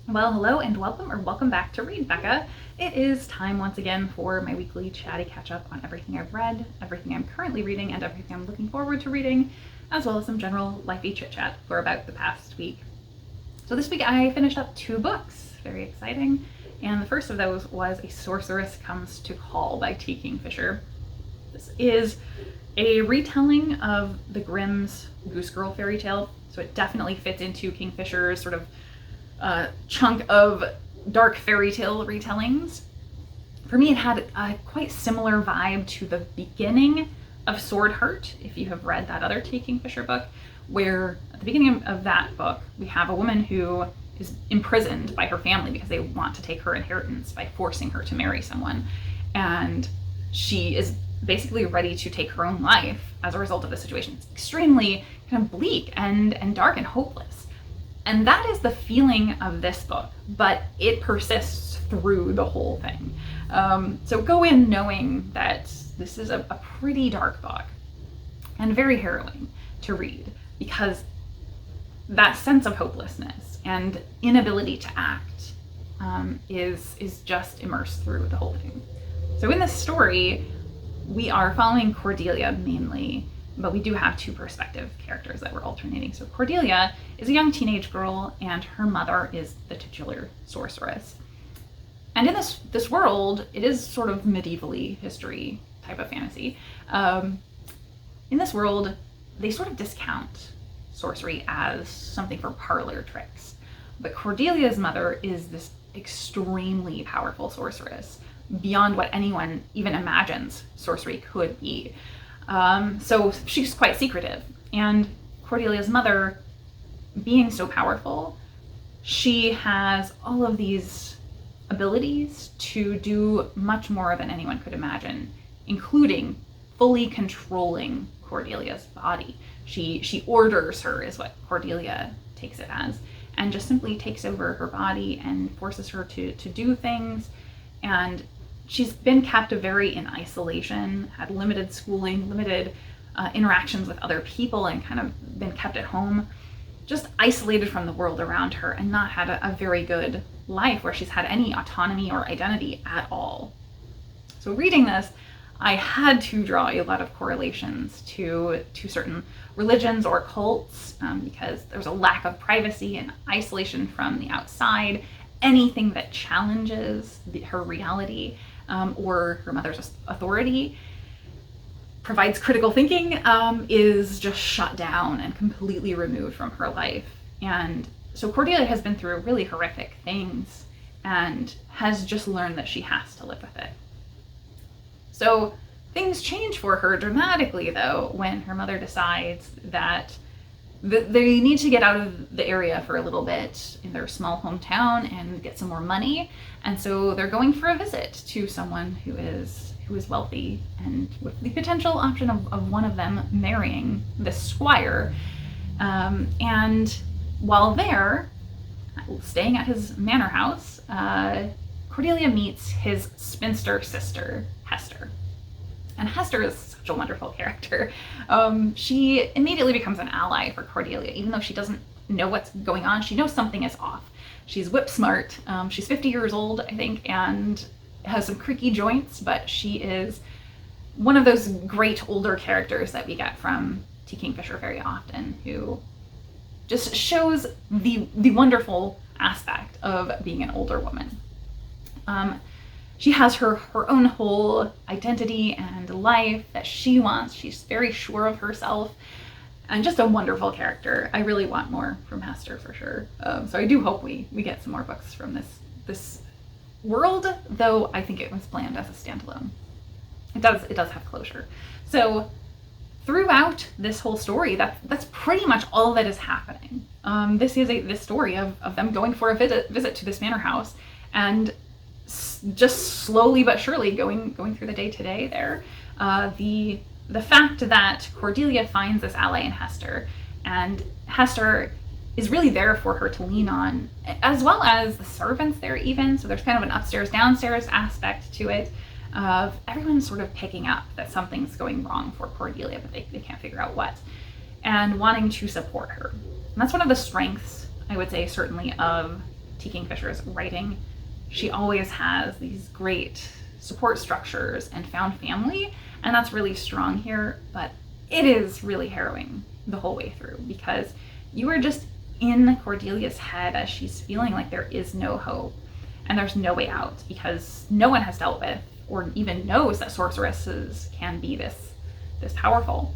Well, hello and welcome back to Read Becca. It is time once again for my weekly chatty catch-up on everything I've read, everything I'm currently reading, and everything I'm looking forward to reading, as well as some general lifey chit-chat for about the past week. So this week I finished up 2 books, very exciting, and the first of those was A Sorceress Comes to Call by T. Kingfisher. This is a retelling of the Grimm's Goose Girl fairy tale, so it definitely fits into Kingfisher's sort of chunk of dark fairy tale retellings. For me, it had a quite similar vibe to the beginning of Sword Heart, if you have read that other T. Kingfisher book, where at the beginning of that book, we have a woman who is imprisoned by her family because they want to take her inheritance by forcing her to marry someone. And she is basically ready to take her own life as a result of the situation. It's extremely kind of bleak and dark and hopeless. And that is the feeling of this book, but it persists through the whole thing. So go in knowing that this is a pretty dark book and very harrowing to read, because that sense of hopelessness and inability to act is just immersed through the whole thing. So in this story, we are following Cordelia mainly, but we do have 2 perspective characters that we're alternating. So Cordelia is a young teenage girl, and her mother is the titular sorceress. And in this world, it is sort of medievally history type of fantasy. In this world, they sort of discount sorcery as something for parlor tricks. But Cordelia's mother is this extremely powerful sorceress, beyond what anyone even imagines sorcery could be. So she's quite secretive. And Cordelia's mother, being so powerful, she has all of these abilities to do much more than anyone could imagine, including fully controlling Cordelia's body. She orders her, is what Cordelia takes it as, and just simply takes over her body and forces her to do things. And she's been kept very in isolation, had limited schooling, limited interactions with other people, and kind of been kept at home, just isolated from the world around her, and not had a very good life where she's had any autonomy or identity at all. So reading this, I had to draw a lot of correlations to certain religions or cults, because there's a lack of privacy and isolation from the outside. Anything that challenges her reality or her mother's authority, provides critical thinking, is just shut down and completely removed from her life. And so Cordelia has been through really horrific things and has just learned that she has to live with it. So things change for her dramatically, though, when her mother decides that they need to get out of the area for a little bit in their small hometown and get some more money. And so they're going for a visit to someone who is wealthy, and with the potential option of one of them marrying this squire. And while there, staying at his manor house, Cordelia meets his spinster sister, Hester. And Hester is such a wonderful character. She immediately becomes an ally for Cordelia, even though she doesn't know what's going on. She knows something is off. She's whip smart. She's 50 years old, I think, and has some creaky joints, but she is one of those great older characters that we get from T. Kingfisher very often, who just shows the wonderful aspect of being an older woman. She has her own whole identity and life that she wants. She's very sure of herself, and just a wonderful character. I really want more from Hester for sure. So I do hope we get some more books from this world, though I think it was planned as a standalone. It does have closure. So throughout this whole story, that's pretty much all that is happening. This is this story of them going for a visit to this manor house, and just slowly but surely going through the day-to-day there. The fact that Cordelia finds this ally in Hester, and Hester is really there for her to lean on, as well as the servants there even. So there's kind of an upstairs downstairs aspect to it, of everyone sort of picking up that something's going wrong for Cordelia, but they can't figure out what, and wanting to support her. And that's one of the strengths, I would say, certainly of T. Kingfisher's writing. She always has these great support structures and found family, and that's really strong here, but it is really harrowing the whole way through because you are just in Cordelia's head as she's feeling like there is no hope and there's no way out because no one has dealt with or even knows that sorceresses can be this powerful.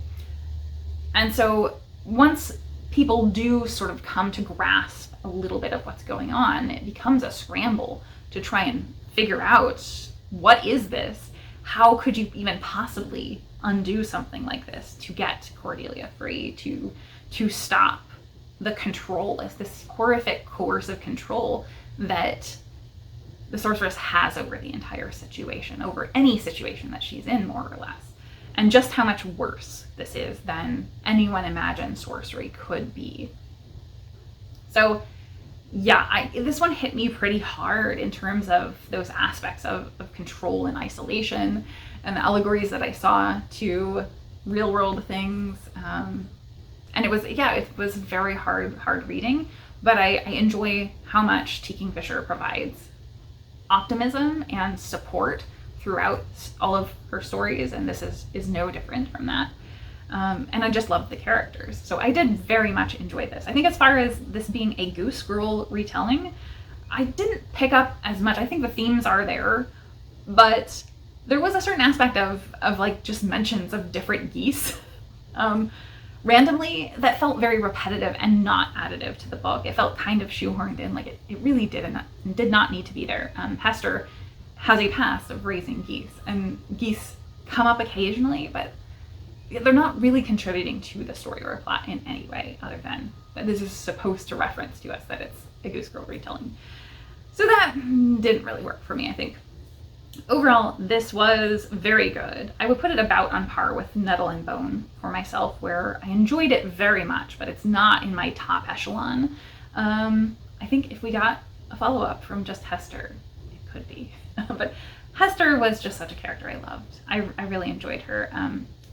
And so once people do sort of come to grasp a little bit of what's going on, it becomes a scramble to try and figure out, what is this? How could you even possibly undo something like this to get Cordelia free, to stop the control, this horrific coercive control that the sorceress has over the entire situation, over any situation that she's in, more or less, and just how much worse this is than anyone imagined sorcery could be. So yeah, this one hit me pretty hard in terms of those aspects of control and isolation and the allegories that I saw to real world things. And it was very hard reading, but I enjoy how much T. Kingfisher provides optimism and support throughout all of her stories, and this is no different from that. And I just loved the characters. So I did very much enjoy this. I think as far as this being a Goose Girl retelling, I didn't pick up as much. I think the themes are there, but there was a certain aspect of like just mentions of different geese randomly that felt very repetitive and not additive to the book. It felt kind of shoehorned in, like it really did not need to be there. Hester has a past of raising geese, and geese come up occasionally, but they're not really contributing to the story or plot in any way other than that this is supposed to reference to us that it's a Goose Girl retelling. So that didn't really work for me, I think. Overall, this was very good. I would put it about on par with Nettle and Bone for myself, where I enjoyed it very much, but it's not in my top echelon. I think if we got a follow-up from just Hester, it could be. But Hester was just such a character I loved. I really enjoyed her.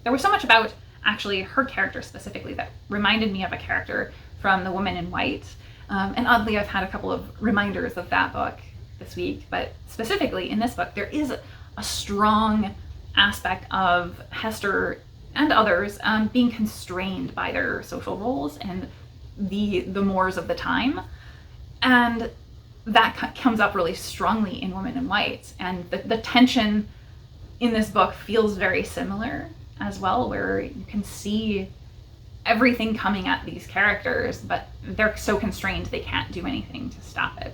There was so much about actually her character specifically that reminded me of a character from The Woman in White. And oddly, I've had a couple of reminders of that book this week, but specifically in this book, there is a strong aspect of Hester and others being constrained by their social roles and the mores of the time. And that comes up really strongly in Woman in White. And the tension in this book feels very similar as well, where you can see everything coming at these characters, but they're so constrained they can't do anything to stop it.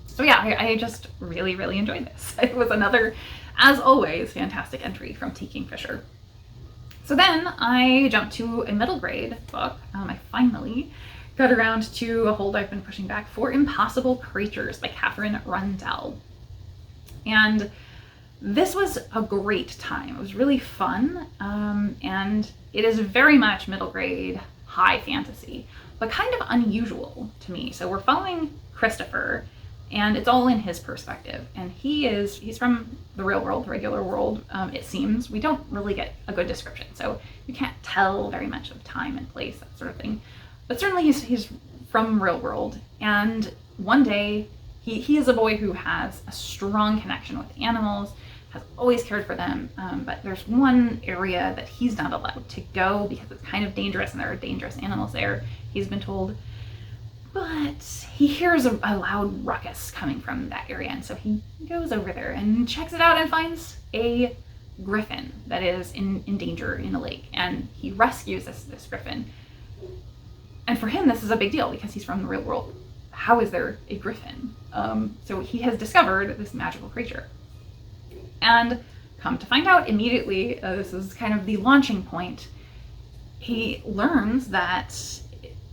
So yeah, I just really, really enjoyed this. It was another, as always, fantastic entry from T. Kingfisher. So then I jumped to a middle grade book. I finally got around to a hold I've been pushing back for, Impossible Creatures by Katherine Rundell. And this was a great time. It was really fun, and it is very much middle grade high fantasy, but kind of unusual to me. So we're following Christopher, and it's all in his perspective. And he's from the real world, the regular world, it seems. We don't really get a good description, so you can't tell very much of time and place, that sort of thing. But certainly he's from real world, and one day he is a boy who has a strong connection with animals, has always cared for them, but there's one area that he's not allowed to go because it's kind of dangerous and there are dangerous animals there, he's been told. But he hears a loud ruckus coming from that area, and so he goes over there and checks it out and finds a griffin that is in danger in a lake, and he rescues this griffin. And for him, this is a big deal because he's from the real world. How is there a griffin? So he has discovered this magical creature. And come to find out immediately, this is kind of the launching point, he learns that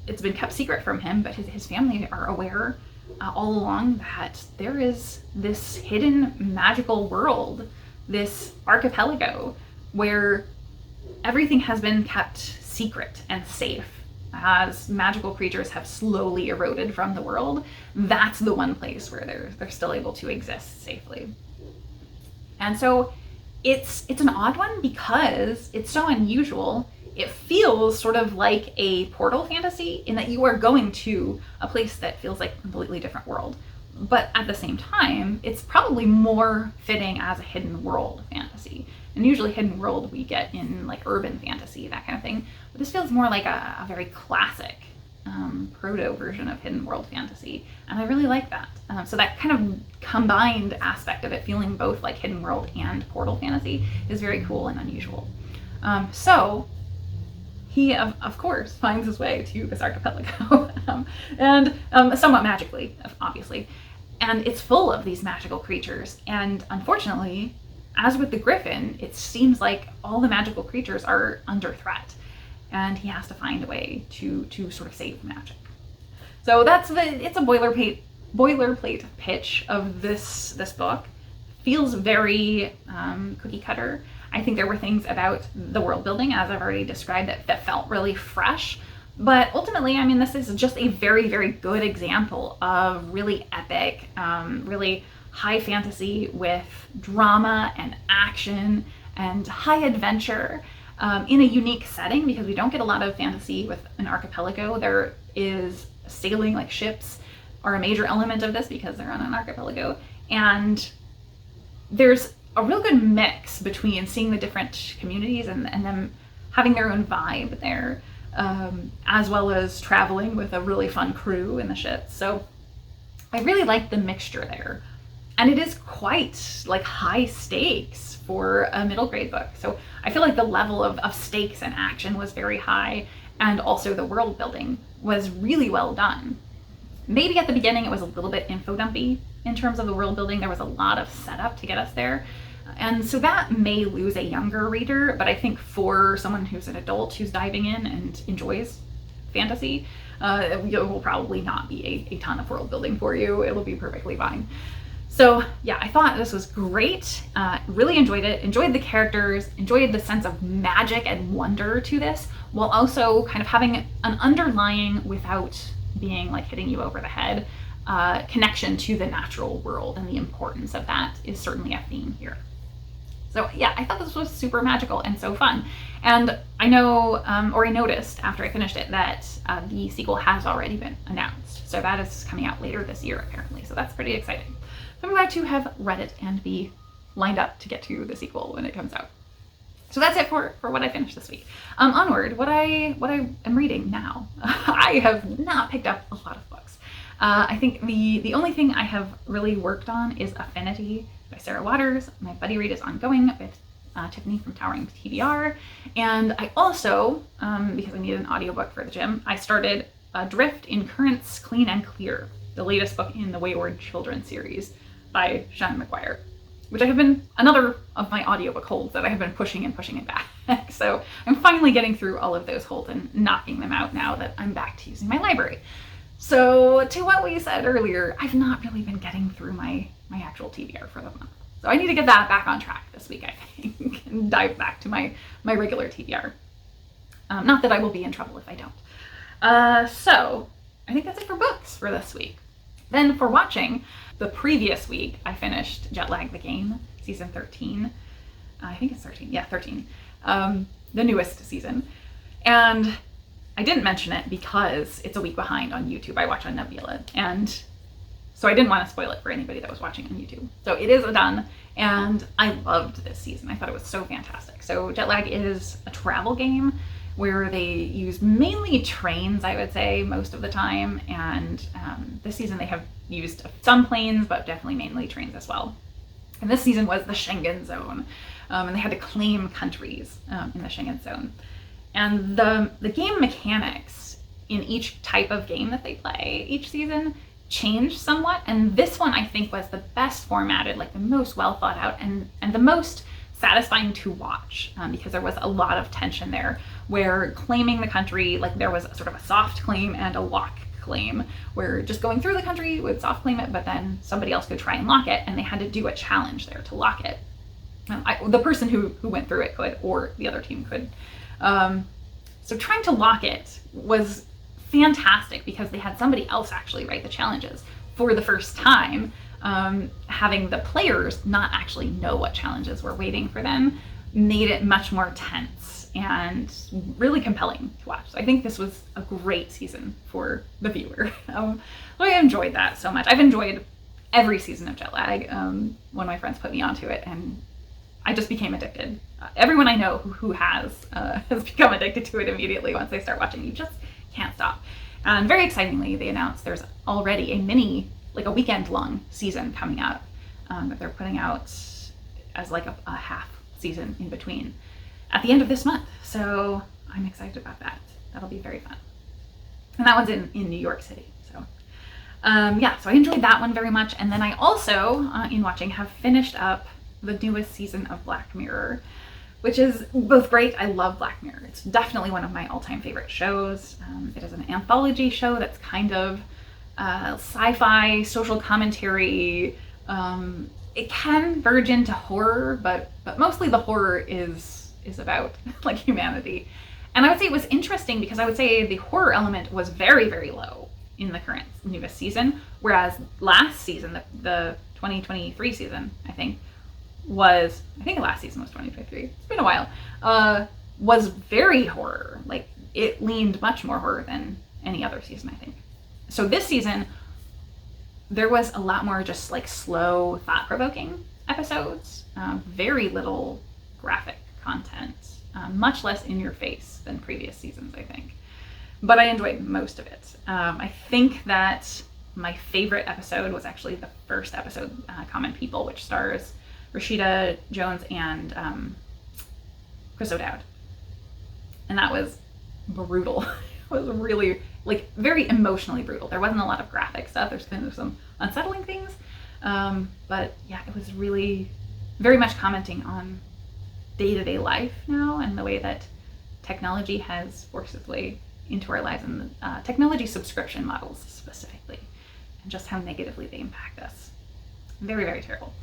it's been kept secret from him, but his family are aware all along that there is this hidden magical world, this archipelago, where everything has been kept secret and safe. As magical creatures have slowly eroded from the world, that's the one place where they're still able to exist safely. And so it's an odd one because it's so unusual. It feels sort of like a Portal fantasy in that you are going to a place that feels like a completely different world. but at the same time, it's probably more fitting as a hidden world fantasy. And usually hidden world we get in like urban fantasy, that kind of thing. But this feels more like a very classic proto version of hidden world fantasy. And I really like that. So that kind of combined aspect of it feeling both like hidden world and portal fantasy is very cool and unusual. So he, of course, finds his way to this archipelago, and somewhat magically, obviously. And it's full of these magical creatures. And unfortunately, as with the griffin, it seems like all the magical creatures are under threat. And he has to find a way to sort of save magic. So it's a boilerplate pitch of this book. Feels very cookie cutter. I think there were things about the world building, as I've already described, that felt really fresh. But ultimately, I mean, this is just a very, very good example of really epic, really high fantasy with drama and action and high adventure in a unique setting, because we don't get a lot of fantasy with an archipelago. There is sailing, like ships are a major element of this because they're on an archipelago. And there's a real good mix between seeing the different communities and them having their own vibe there, as well as traveling with a really fun crew in the ships. So I really like the mixture there. And it is quite like high stakes for a middle grade book. So I feel like the level of stakes and action was very high, and also the world building was really well done. Maybe at the beginning it was a little bit info dumpy in terms of the world building. There was a lot of setup to get us there. And so that may lose a younger reader, but I think for someone who's an adult who's diving in and enjoys fantasy, it will probably not be a ton of world building for you. It'll be perfectly fine. So yeah, I thought this was great. Really enjoyed it, enjoyed the characters, enjoyed the sense of magic and wonder to this, while also kind of having an underlying, without being like hitting you over the head, connection to the natural world, and the importance of that is certainly a theme here. So yeah, I thought this was super magical and so fun. And I know, or I noticed after I finished it, that the sequel has already been announced. So that is coming out later this year, apparently. So that's pretty exciting. So I'm glad to have read it and be lined up to get to the sequel when it comes out. So that's it for what I finished this week. Onward, what I am reading now. I have not picked up a lot of books. I think the only thing I have really worked on is Affinity by Sarah Waters. My buddy read is ongoing with Tiffany from Towering TBR. And I also, because I need an audiobook for the gym, I started Drift in Currents Clean and Clear, the latest book in the Wayward Children series by Sean McGuire, which I have been another of my audiobook holds that I have been pushing it back. So I'm finally getting through all of those holds and knocking them out now that I'm back to using my library. So to what we said earlier, I've not really been getting through my actual TBR for the month. So I need to get that back on track this week, I think, and dive back to my regular TBR. Not that I will be in trouble if I don't. So I think that's it for books for this week. Then for watching, the previous week I finished Jet Lag the Game, season 13. I think it's 13. Yeah, 13. The newest season. And I didn't mention it because it's a week behind on YouTube. I watch on Nebula, and so I didn't want to spoil it for anybody that was watching on YouTube. So it is done, and I loved this season. I thought it was so fantastic. So Jet Lag is a travel game where they use mainly trains, I would say, most of the time. And this season they have used some planes, but definitely mainly trains as well. And this season was the Schengen zone, and they had to claim countries in the Schengen zone. And the game mechanics in each type of game that they play each season changed somewhat. And this one I think was the best formatted, like the most well thought out, and the most satisfying to watch, because there was a lot of tension there, where claiming the country, like there was sort of a soft claim and a lock claim, where just going through the country would soft claim it, but then somebody else could try and lock it, and they had to do a challenge there to lock it. The person who went through it could, or the other team could. So trying to lock it was fantastic because they had somebody else actually write the challenges for the first time. Having the players not actually know what challenges were waiting for them made it much more tense and really compelling to watch. So I think this was a great season for the viewer. I enjoyed that so much. I've enjoyed every season of jet lag. One of my friends put me onto it, and I just became addicted. Everyone I know who has become addicted to it immediately once they start watching. You just can't stop. And very excitingly, they announced there's already a mini, like a weekend-long season coming out that they're putting out as like a half season in between at the end of this month. So I'm excited about that. That'll be very fun. And that one's in New York City. So yeah, so I enjoyed that one very much. And then I also, in watching, have finished up the newest season of Black Mirror, which is both great. I love Black Mirror. It's definitely one of my all-time favorite shows. It is an anthology show that's kind of sci-fi, social commentary. It can verge into horror, but mostly the horror is about like humanity. And I would say it was interesting because I would say the horror element was very, very low in the current newest season, whereas last season, the 2023 season, I think last season was 2023. It's been a while. Was very horror. Like, it leaned much more horror than any other season, I think. So this season, there was a lot more just like slow, thought-provoking episodes. Very little graphic content. Much less in your face than previous seasons, I think. But I enjoyed most of it. I think that my favorite episode was actually the first episode, Common People, which stars Rashida Jones and Chris O'Dowd. And that was brutal. It was really, like, very emotionally brutal. There wasn't a lot of graphic stuff. There's kind of some unsettling things. But yeah, it was really very much commenting on day-to-day life now and the way that technology has forced its way into our lives, and the technology subscription models specifically, and just how negatively they impact us. Very, very terrible.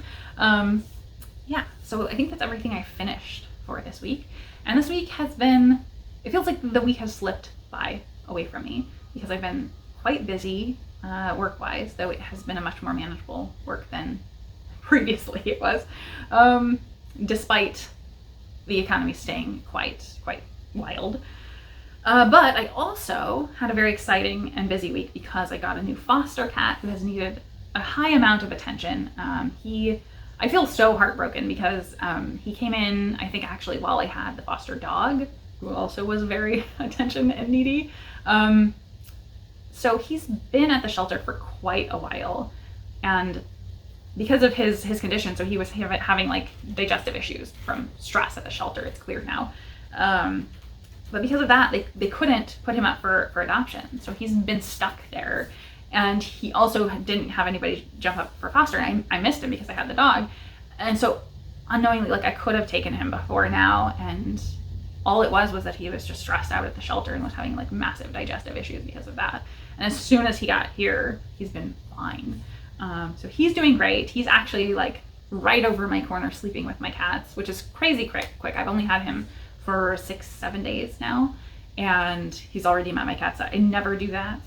Yeah, so I think that's everything I finished for this week. And this week has been, it feels like the week has slipped by away from me because I've been quite busy work-wise, though it has been a much more manageable work than previously it was, despite the economy staying quite wild. But I also had a very exciting and busy week because I got a new foster cat who has needed a high amount of attention. I feel so heartbroken because he came in, I think actually while I had the foster dog, who also was very attention and needy. So he's been at the shelter for quite a while, and because of his condition, so he was having like digestive issues from stress at the shelter, it's clear now. But because of that, they couldn't put him up for adoption. So he's been stuck there. And he also didn't have anybody jump up for foster. And I missed him because I had the dog. And so unknowingly, like, I could have taken him before now. And all it was that he was just stressed out at the shelter and was having like massive digestive issues because of that. And as soon as he got here, he's been fine. So he's doing great. He's actually like right over my corner sleeping with my cats, which is crazy quick. I've only had him for 6-7 days now, and he's already met my cats. I never do that,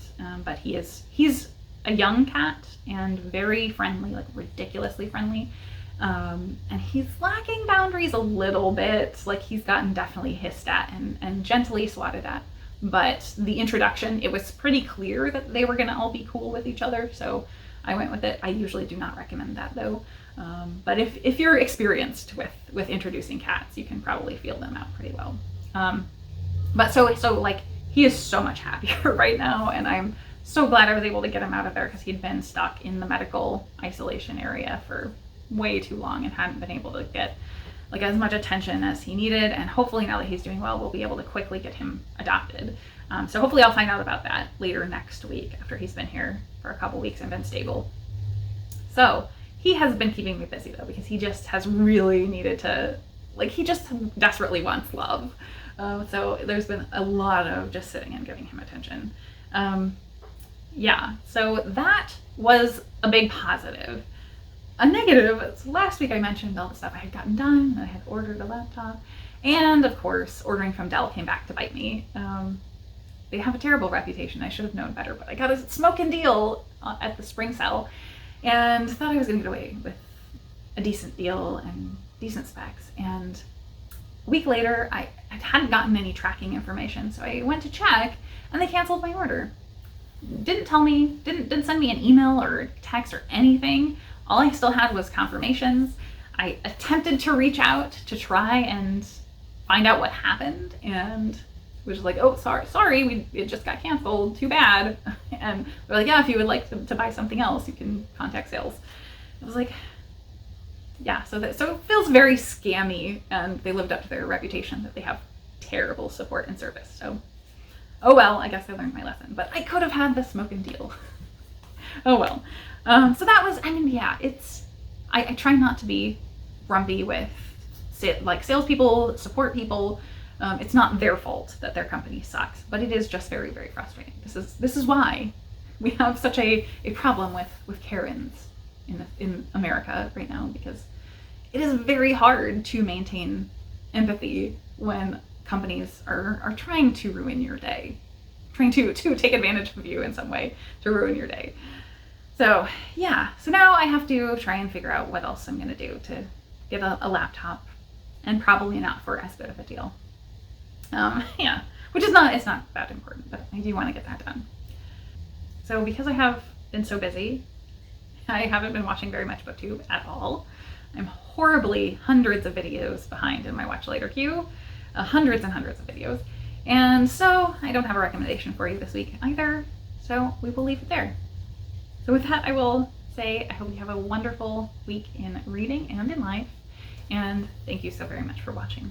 but he's a young cat and very friendly, like ridiculously friendly. And he's lacking boundaries a little bit. Like, he's gotten definitely hissed at and gently swatted at. But the introduction, it was pretty clear that they were gonna all be cool with each other, so I went with it. I usually do not recommend that though. But if you're experienced with introducing cats, you can probably feel them out pretty well. But so like, he is so much happier right now, and I'm so glad I was able to get him out of there because he'd been stuck in the medical isolation area for way too long and hadn't been able to get like as much attention as he needed. And hopefully now that he's doing well, we'll be able to quickly get him adopted. So hopefully I'll find out about that later next week after he's been here for a couple weeks and been stable. So he has been keeping me busy though, because he just has really needed to, like, he just desperately wants love. So there's been a lot of just sitting and giving him attention. Yeah, so that was a big positive. A negative, last week I mentioned all the stuff I had gotten done, and I had ordered a laptop, and of course ordering from Dell came back to bite me. They have a terrible reputation. I should have known better, but I got a smoking deal at the spring sale and thought I was gonna get away with a decent deal and decent specs. And a week later, I hadn't gotten any tracking information, so I went to check and they canceled my order. didn't tell me, didn't send me an email or text or anything. All I still had was confirmations. I attempted to reach out to try and find out what happened, and was like, oh, sorry, it just got canceled, too bad. And they're like, yeah, if you would like to buy something else, you can contact sales. I was like, yeah, so it feels very scammy, and they lived up to their reputation that they have terrible support and service. So, oh well, I guess I learned my lesson, but I could have had the smoking deal. Oh well. So that was, I mean, yeah, I try not to be grumpy with salespeople, support people. It's not their fault that their company sucks, but it is just very, very frustrating. This is why we have such a problem with Karens in America right now, because it is very hard to maintain empathy when companies are trying to ruin your day, trying to take advantage of you in some way to ruin your day. So yeah, so now I have to try and figure out what else I'm going to do to get a laptop, and probably not for as good of a deal. Yeah, it's not that important, but I do want to get that done. So because I have been so busy, I haven't been watching very much BookTube at all. I'm horribly hundreds of videos behind in my watch later queue, hundreds and hundreds of videos. And so I don't have a recommendation for you this week either, so we will leave it there. So with that, I will say I hope you have a wonderful week in reading and in life, and thank you so very much for watching.